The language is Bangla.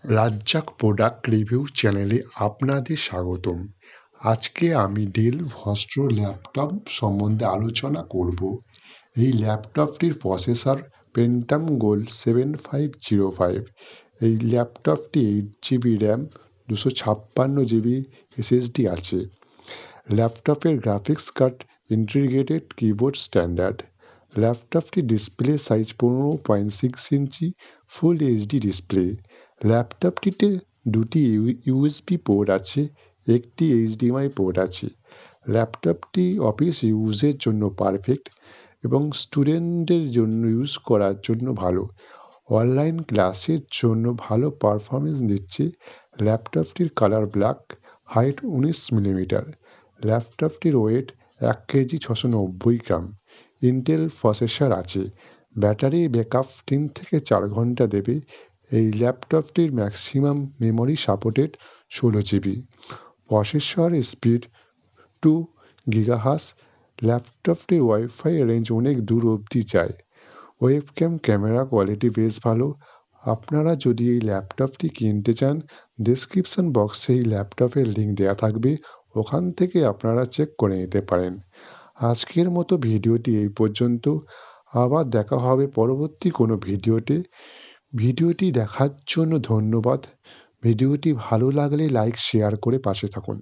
রাজ্জাক প্রোডাক্ট রিভিউ চ্যানেলে আপনাদের স্বাগতম। আজকে আমি ডেল ভস্ট্রো ল্যাপটপ সম্বন্ধে আলোচনা করব। এই ল্যাপটপটির প্রসেসর পেন্টাম গোল্ড 7505। এই ল্যাপটপটি 8 GB র্যাম, 256 GB SSD আছে। ল্যাপটপের graphics card integrated keyboard standard. ল্যাপটপটি ডিসপ্লে সাইজ 15.6 ইঞ্চি ফুল এইচডি ডিসপ্লে। ল্যাপটপটিতে দুটি ইউএসবি পোর্ট আছে, একটি এইচডিএমআই পোর্ট আছে। ল্যাপটপটি অফিস ইউজের জন্য পারফেক্ট এবং স্টুডেন্টদের জন্য ইউজ করার জন্য ভালো। অনলাইন ক্লাসের জন্য ভালো পারফরমেন্স দিচ্ছে। ল্যাপটপটির কালার ব্ল্যাক, হাইট 19 মিলিমিটার। ল্যাপটপটির weight 1 KG 690 gram. Intel processor আছে। ব্যাটারি ব্যাকআপ 3 থেকে 4 ঘন্টা দেবে। এই ল্যাপটপটির maximum memory supported 16 GB। Processor speed 2 GHz। ল্যাপটপটির ওয়াইফাই রেঞ্জ অনেক দূর অবধি যায়। ওয়েবক্যাম ক্যামেরা কোয়ালিটি বেশ ভালো। আপনারা যদি এই ল্যাপটপটি কিনতে চান, ডেসক্রিপশন বক্সে এই ল্যাপটপের লিঙ্ক দেওয়া থাকবে, ওখান থেকে আপনারা চেক করে নিতে পারেন। আজকের মতো ভিডিওটি এই পর্যন্ত। আবার দেখা হবে পরবর্তী কোনো ভিডিওতে। ভিডিওটি দেখার জন্য ধন্যবাদ। ভিডিওটি ভালো লাগলে লাইক শেয়ার করে পাশে থাকুন।